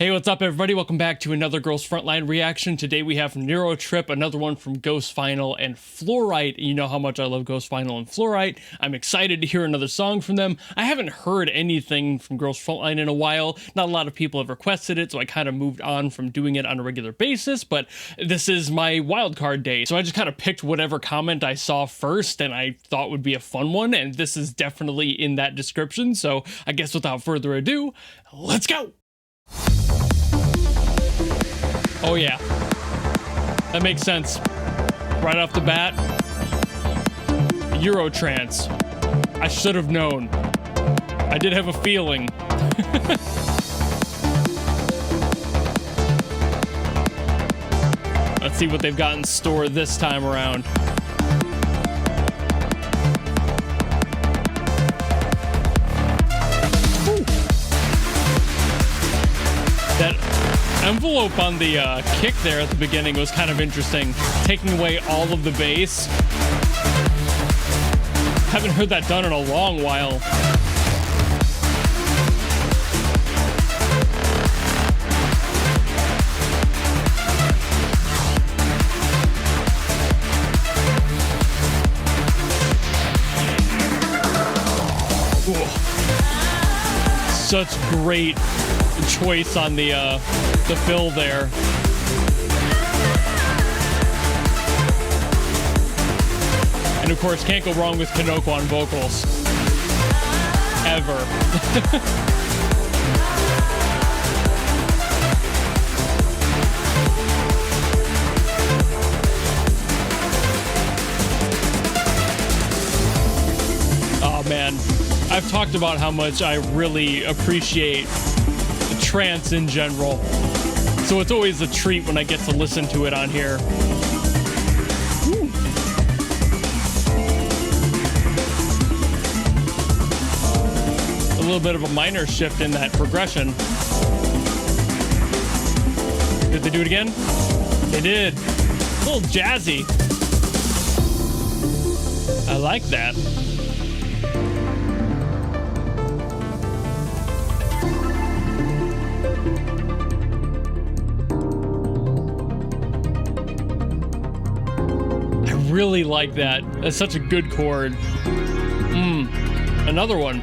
Hey, what's up, everybody? Welcome back to another Girls Frontline reaction. Today we have Neurotrip, another one from GhostFinal and FLuoRiTe. You know how much I love GhostFinal and FLuoRiTe. I'm excited to hear another song from them. I haven't heard anything from Girls Frontline in a while. Not a lot of people have requested it, so I kind of moved on from doing it on a regular basis, but this is my wildcard day. So I just kind of picked whatever comment I saw first and I thought would be a fun one, and this is definitely in that description. So I guess without further ado, let's go! Oh yeah, that makes sense. Right off the bat, Eurotrance. I should have known. I did have a feeling. Let's see what they've got in store this time around. That envelope on the kick there at the beginning was kind of interesting, taking away all of the bass. Haven't heard that done in a long while. Ooh. Such great choice on the fill there. And of course, can't go wrong with Kinoko on vocals. Ever. Oh man, I've talked about how much I really appreciate trance in general, so it's always a treat when I get to listen to it on here. Ooh. A little bit of a minor shift in that progression. Did they do it again? They did. A little jazzy. I like that. Really like that. That's such a good chord. Another one.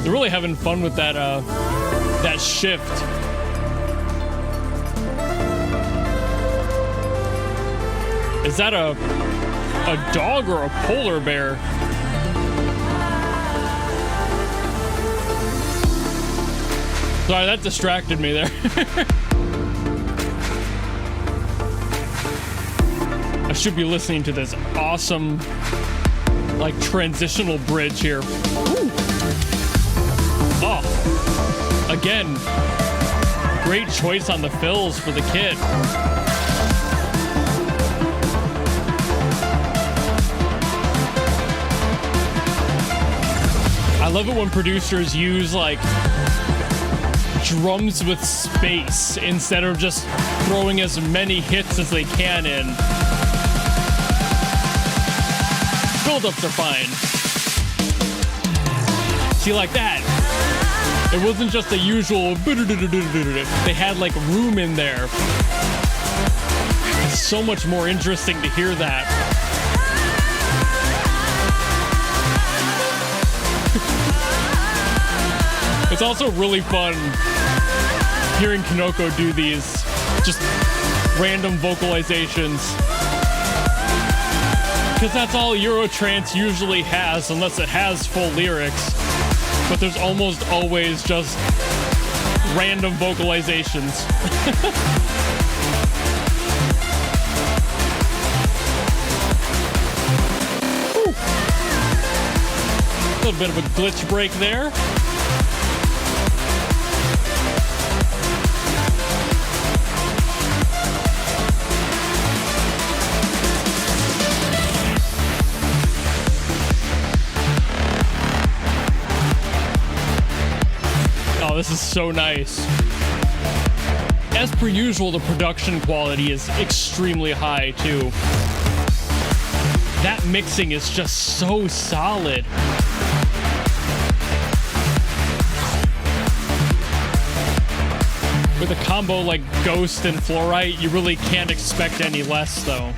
They're really having fun with that that shift. Is that a dog or a polar bear? Sorry, that distracted me there. I should be listening to this awesome, like, transitional bridge here. Ooh. Oh, again, great choice on the fills for the kit. I love it when producers use, like, drums with space instead of just throwing as many hits as they can in. Build-ups are fine. See, like that. It wasn't just the usual. They had like room in there. It's so much more interesting to hear that. It's also really fun hearing Kinoko do these just random vocalizations, because that's all Eurotrance usually has, unless it has full lyrics. But there's almost always just random vocalizations. A little bit of a glitch break there. Oh, this is so nice. As per usual, the production quality is extremely high, too. That mixing is just so solid. With a combo like Ghost and FLuoRiTe, you really can't expect any less though.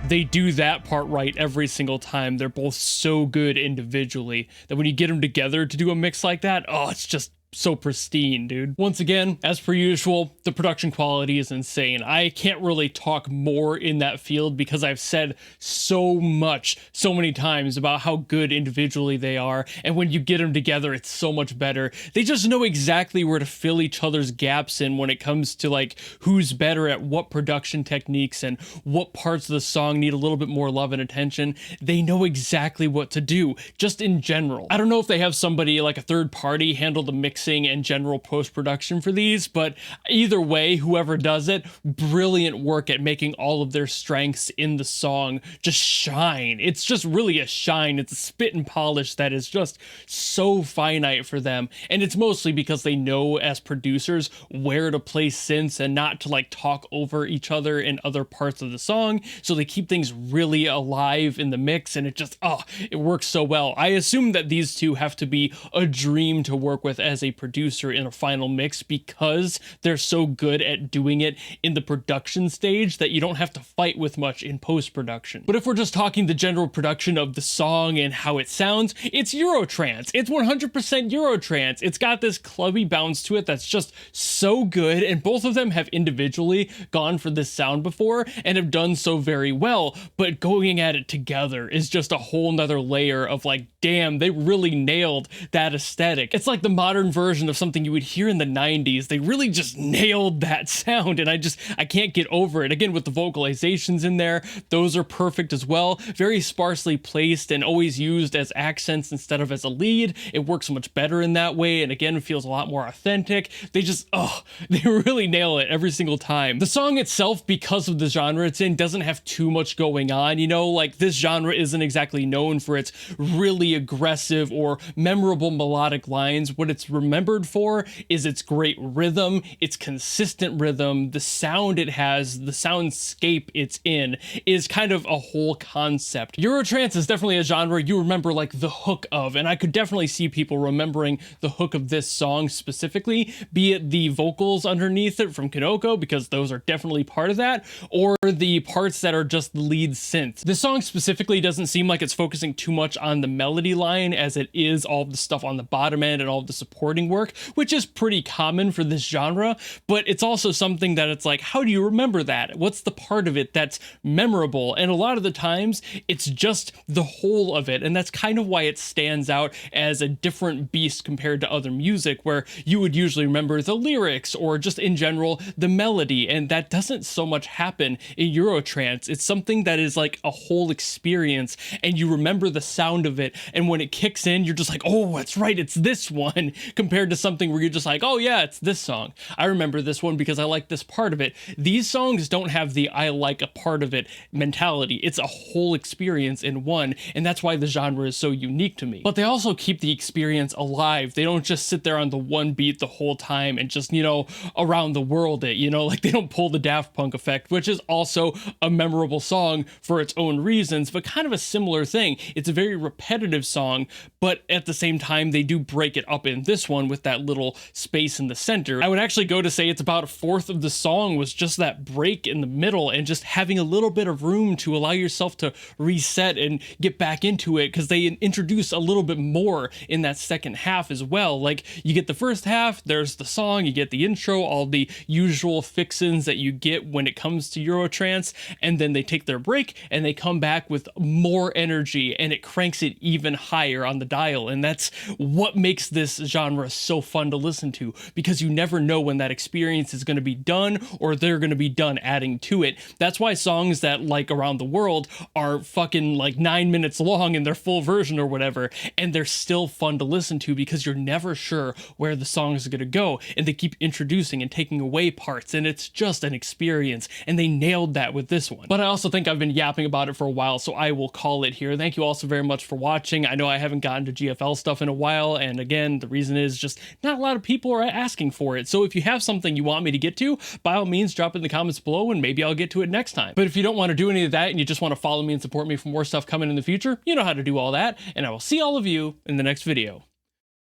They do that part right every single time. They're both so good individually that when you get them together to do a mix like that, oh, it's just so pristine, dude. Once again, as per usual, the production quality is insane. I can't really talk more in that field because I've said so much, so many times about how good individually they are, and when you get them together, it's so much better. They just know exactly where to fill each other's gaps in when it comes to like who's better at what production techniques and what parts of the song need a little bit more love and attention. They know exactly what to do, just in general. I don't know if they have somebody like a third party handle the mix and general post-production for these, but either way, whoever does it, brilliant work at making all of their strengths in the song just shine. It's just really a shine. It's a spit and polish that is just so finite for them, and it's mostly because they know as producers where to place synths and not to like talk over each other in other parts of the song, so they keep things really alive in the mix, and it just, oh, it works so well. I assume that these two have to be a dream to work with as a producer in a final mix because they're so good at doing it in the production stage that you don't have to fight with much in post-production. But if we're just talking the general production of the song and how it sounds, it's Eurotrance. It's 100% Eurotrance. It's got this clubby bounce to it that's just so good, and both of them have individually gone for this sound before and have done so very well, but going at it together is just a whole nother layer of like, damn, they really nailed that aesthetic. It's like the modern version of something you would hear in the 90s. They really just nailed that sound, and I can't get over it. Again, with the vocalizations in there, those are perfect as well. Very sparsely placed and always used as accents instead of as a lead. It works much better in that way, and again, feels a lot more authentic. They just, oh, they really nail it every single time. The song itself, because of the genre it's in, doesn't have too much going on, you know, like this genre isn't exactly known for its really aggressive or memorable melodic lines. What it's remembered for is its great rhythm, its consistent rhythm, the sound it has, the soundscape it's in is kind of a whole concept. Eurotrance is definitely a genre you remember like the hook of, and I could definitely see people remembering the hook of this song specifically, be it the vocals underneath it from Kinoko, because those are definitely part of that, or the parts that are just the lead synth. This song specifically doesn't seem like it's focusing too much on the melody line as it is all of the stuff on the bottom end and all of the supporting work, which is pretty common for this genre, but it's also something that it's like, how do you remember that? What's the part of it that's memorable? And a lot of the times it's just the whole of it, and that's kind of why it stands out as a different beast compared to other music where you would usually remember the lyrics or just in general the melody, and that doesn't so much happen in Eurotrance. It's something that is like a whole experience, and you remember the sound of it, and when it kicks in you're just like, oh, that's right, it's this one, compared to something where you're just like, oh yeah, it's this song. I remember this one because I like this part of it. These songs don't have the I like a part of it mentality. It's a whole experience in one, and that's why the genre is so unique to me. But they also keep the experience alive. They don't just sit there on the one beat the whole time and just, you know, around the world it, you know, like they don't pull the Daft Punk effect, which is also a memorable song for its own reasons, but kind of a similar thing. It's a very repetitive song, but at the same time, they do break it up in this one with that little space in the center. I would actually go to say it's about a fourth of the song was just that break in the middle and just having a little bit of room to allow yourself to reset and get back into it, because they introduce a little bit more in that second half as well. Like you get the first half, there's the song, you get the intro, all the usual fixins that you get when it comes to Eurotrance, and then they take their break and they come back with more energy and it cranks it even higher on the dial. And that's what makes this genre so fun to listen to, because you never know when that experience is going to be done or they're going to be done adding to it. That's why songs that like Around the World are fucking like 9 minutes long in their full version or whatever, and they're still fun to listen to because you're never sure where the song is going to go, and they keep introducing and taking away parts, and it's just an experience, and they nailed that with this one. But I also think I've been yapping about it for a while, so I will call it here. Thank you all so very much for watching. I know I haven't gotten to GFL stuff in a while, and again, the reason is because just not a lot of people are asking for it. So if you have something you want me to get to, by all means, drop it in the comments below and maybe I'll get to it next time. But if you don't want to do any of that and you just want to follow me and support me for more stuff coming in the future, you know how to do all that, and I will see all of you in the next video.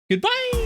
Goodbye!